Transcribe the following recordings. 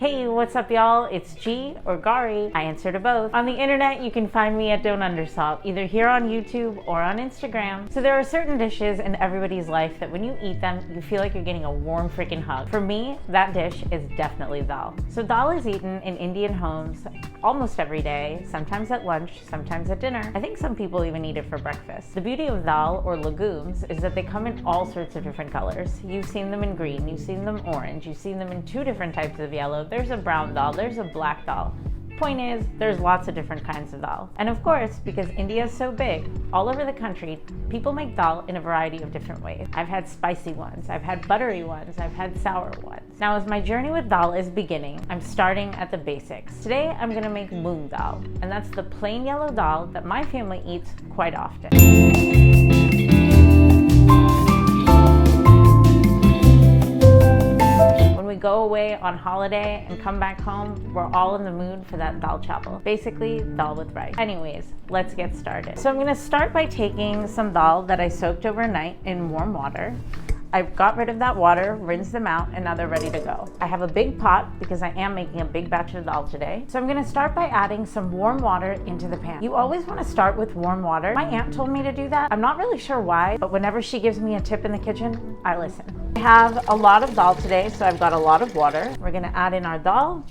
Hey, what's up y'all? It's G or Gari. I answer to both. On the internet, you can find me at Don't Undersalt, either here on YouTube or on Instagram. So there are certain dishes in everybody's life that when you eat them, you feel like you're getting a warm freaking hug. For me, that dish is definitely dal. So dal is eaten in Indian homes almost every day, sometimes at lunch, sometimes at dinner. I think some people even eat it for breakfast. The beauty of dal or legumes is that they come in all sorts of different colors. You've seen them in green, you've seen them orange, you've seen them in two different types of yellow. There's a brown dal, there's a black dal. Point is, there's lots of different kinds of dal. And of course, because India is so big, all over the country, people make dal in a variety of different ways. I've had spicy ones, I've had buttery ones, I've had sour ones. Now, as my journey with dal is beginning, I'm starting at the basics. Today, I'm gonna make moong dal, and that's the plain yellow dal that my family eats quite often. We go away on holiday and come back home, we're all in the mood for that dal chawal. Basically, dal with rice. Anyways, let's get started. So I'm gonna start by taking some dal that I soaked overnight in warm water. I've got rid of that water, rinsed them out, and now they're ready to go. I have a big pot because I am making a big batch of dal today. So I'm gonna start by adding some warm water into the pan. You always wanna start with warm water. My aunt told me to do that. I'm not really sure why, but whenever she gives me a tip in the kitchen, I listen. I have a lot of dal today, so I've got a lot of water. We're gonna add in our dal.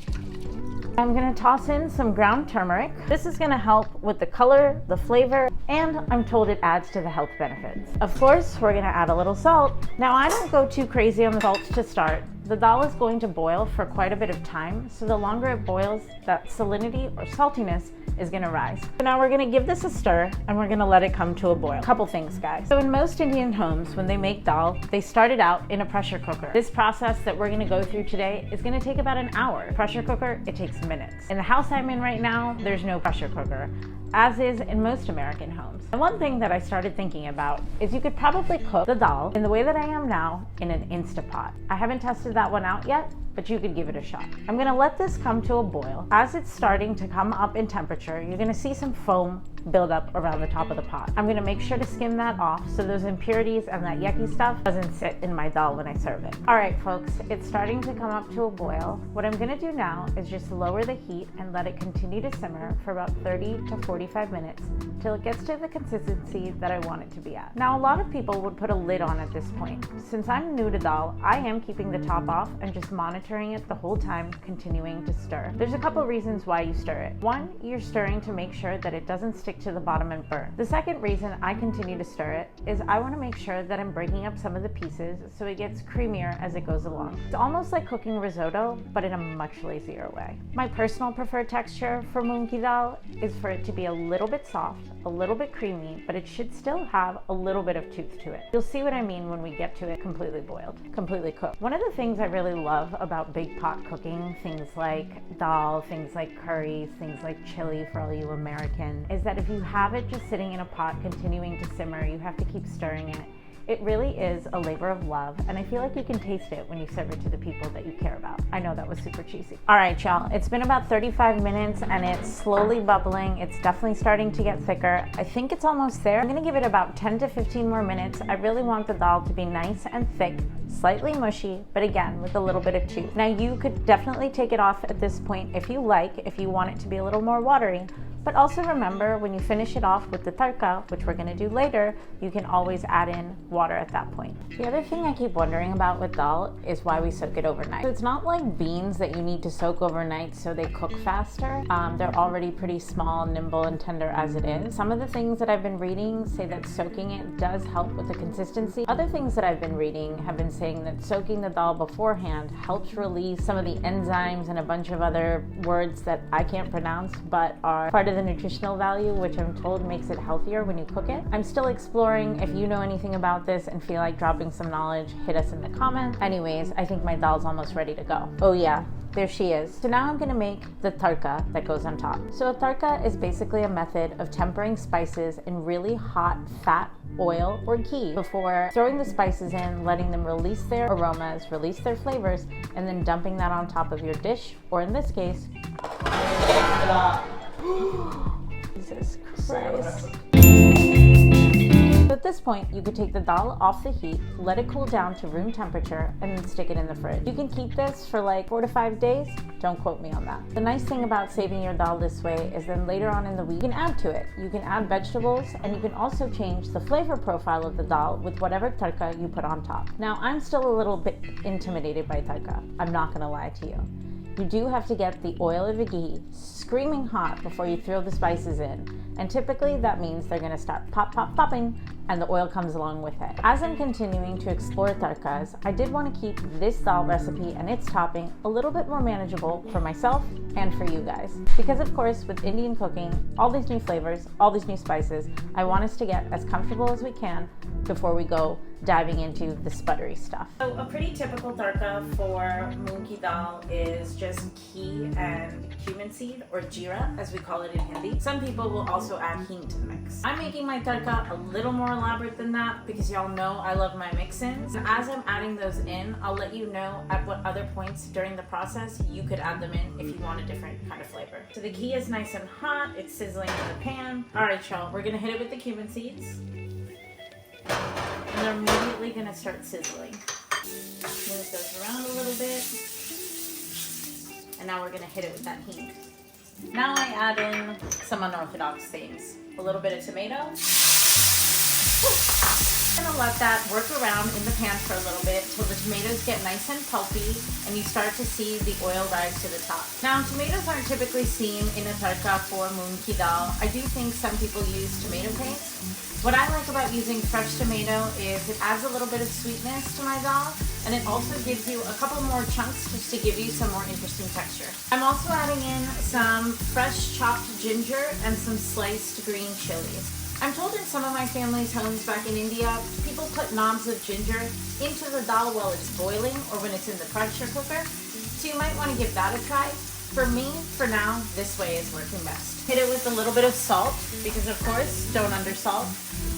I'm gonna toss in some ground turmeric. This is gonna help with the color, the flavor, and I'm told it adds to the health benefits. Of course, we're gonna add a little salt. Now, I don't go too crazy on the salt to start. The dal is going to boil for quite a bit of time, so the longer it boils, that salinity or saltiness is gonna rise. So now we're gonna give this a stir and we're gonna let it come to a boil. Couple things, guys. So in most Indian homes, when they make dal, they start it out in a pressure cooker. This process that we're gonna go through today is gonna take about an hour. Pressure cooker, it takes minutes. In the house I'm in right now, there's no pressure cooker, as is in most American homes. And one thing that I started thinking about is you could probably cook the dal in the way that I am now in an Instapot. I haven't tested that one out yet, but you could give it a shot. I'm gonna let this come to a boil. As it's starting to come up in temperature, you're gonna see some foam build up around the top of the pot. I'm gonna make sure to skim that off so those impurities and that yucky stuff doesn't sit in my dal when I serve it. All right, folks, it's starting to come up to a boil. What I'm gonna do now is just lower the heat and let it continue to simmer for about 30 to 45 minutes till it gets to the consistency that I want it to be at. Now, a lot of people would put a lid on at this point. Since I'm new to dal, I am keeping the top off and just monitoring it the whole time, continuing to stir. There's a couple reasons why you stir it. One, you're stirring to make sure that it doesn't stick to the bottom and burn. The second reason I continue to stir it is I want to make sure that I'm breaking up some of the pieces so it gets creamier as it goes along. It's almost like cooking risotto, but in a much lazier way. My personal preferred texture for moong ki dal is for it to be a little bit soft, a little bit creamy, but it should still have a little bit of tooth to it. You'll see what I mean when we get to it completely boiled, completely cooked. One of the things I really love about big pot cooking, things like dal, things like curries, things like chili for all you Americans, is that if you have it just sitting in a pot continuing to simmer, you have to keep stirring it. It really is a labor of love, and I feel like you can taste it when you serve it to the people that you care about. I know that was super cheesy. All right, y'all, it's been about 35 minutes and it's slowly bubbling. It's definitely starting to get thicker. I think it's almost there. I'm gonna give it about 10 to 15 more minutes. I really want the dal to be nice and thick, slightly mushy, but again, with a little bit of tooth. Now, you could definitely take it off at this point if you like, if you want it to be a little more watery. But also remember, when you finish it off with the tarka, which we're gonna do later, you can always add in water at that point. The other thing I keep wondering about with dal is why we soak it overnight. So it's not like beans that you need to soak overnight so they cook faster. They're already pretty small, nimble, and tender as it is. Some of the things that I've been reading say that soaking it does help with the consistency. Other things that I've been reading have been saying that soaking the dal beforehand helps release some of the enzymes and a bunch of other words that I can't pronounce, but are part of the nutritional value, which I'm told makes it healthier when you cook it. I'm still exploring. If you know anything about this and feel like dropping some knowledge, hit us in the comments. Anyways, I think my dal's almost ready to go. Oh yeah, there she is. So now I'm gonna make the tarka that goes on top. So a tarka is basically a method of tempering spices in really hot fat oil or ghee before throwing the spices in, letting them release their aromas, release their flavors, and then dumping that on top of your dish, or in this case, Jesus Christ. So at this point, you could take the dal off the heat, let it cool down to room temperature, and then stick it in the fridge. You can keep this for like 4 to 5 days. Don't quote me on that. The nice thing about saving your dal this way is then later on in the week, you can add to it. You can add vegetables, and you can also change the flavor profile of the dal with whatever tadka you put on top. Now, I'm still a little bit intimidated by tadka. I'm not gonna lie to you. You do have to get the oil or the ghee screaming hot before you throw the spices in. And typically that means they're gonna start popping, and the oil comes along with it. As I'm continuing to explore tadkas, I did want to keep this dal recipe and its topping a little bit more manageable for myself and for you guys. Because of course, with Indian cooking, all these new flavors, all these new spices, I want us to get as comfortable as we can before we go diving into the sputtery stuff. So a pretty typical tadka for moong ki dal is just ghee and cumin seed, or jeera as we call it in Hindi. Some people will also add hing to the mix. I'm making my tadka a little more elaborate than that because y'all know I love my mix-ins. So as I'm adding those in, I'll let you know at what other points during the process you could add them in if you want a different kind of flavor. So the ghee is nice and hot, it's sizzling in the pan. All right, y'all, we're gonna hit it with the cumin seeds. And they're immediately gonna start sizzling. Move those around a little bit. And now we're gonna hit it with that hing. Now I add in some unorthodox things. A little bit of tomato. I'm gonna let that work around in the pan for a little bit till the tomatoes get nice and pulpy and you start to see the oil rise to the top. Now, tomatoes aren't typically seen in a tadka for moong ki dal. I do think some people use tomato paste. What I like about using fresh tomato is it adds a little bit of sweetness to my dal, and it also gives you a couple more chunks just to give you some more interesting texture. I'm also adding in some fresh chopped ginger and some sliced green chilies. I'm told in some of my family's homes back in India, people put knobs of ginger into the dal while it's boiling or when it's in the pressure cooker, so you might want to give that a try. For me, for now, this way is working best. Hit it with a little bit of salt, because of course, don't undersalt.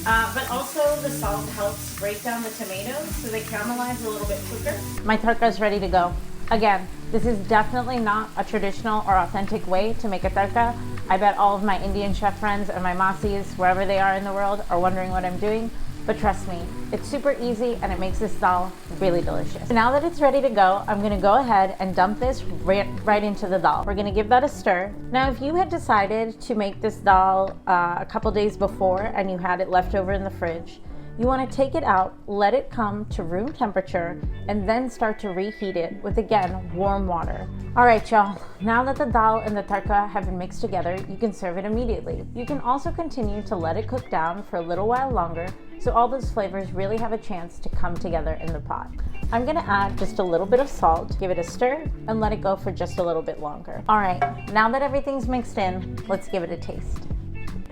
But also the salt helps break down the tomatoes so they caramelize a little bit quicker. My tadka is ready to go. Again, this is definitely not a traditional or authentic way to make a tadka. I bet all of my Indian chef friends and my masis, wherever they are in the world, are wondering what I'm doing. But trust me, it's super easy and it makes this dal really delicious. Now that it's ready to go, I'm gonna go ahead and dump this right into the dal. We're gonna give that a stir. Now, if you had decided to make this dal a couple days before and you had it left over in the fridge, you want to take it out, let it come to room temperature, and then start to reheat it with, again, warm water. All right, y'all, now that the dal and the tadka have been mixed together, you can serve it immediately. You can also continue to let it cook down for a little while longer so all those flavors really have a chance to come together in the pot. I'm gonna add just a little bit of salt, give it a stir, and let it go for just a little bit longer. All right, now that everything's mixed in, let's give it a taste.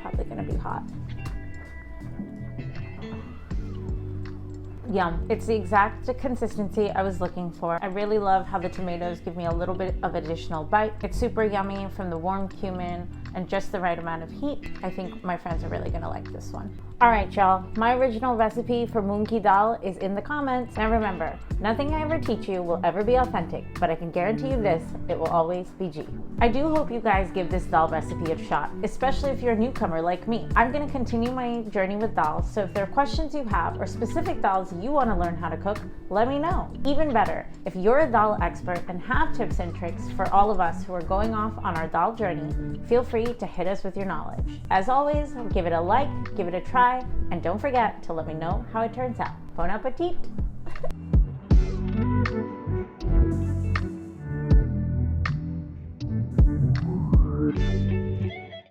Probably gonna be hot. Yum. It's the exact consistency I was looking for. I really love how the tomatoes give me a little bit of additional bite. It's super yummy from the warm cumin and just the right amount of heat. I think my friends are really gonna like this one. All right, y'all, my original recipe for moong ki dal is in the comments. Now remember, nothing I ever teach you will ever be authentic, but I can guarantee you this, it will always be ghee. I do hope you guys give this dal recipe a shot, especially if you're a newcomer like me. I'm gonna continue my journey with dal, so if there are questions you have or specific dals you wanna learn how to cook, let me know. Even better, if you're a dal expert and have tips and tricks for all of us who are going off on our dal journey, feel free to hit us with your knowledge. As always, give it a like, give it a try, and don't forget to let me know how it turns out. Bon appetit!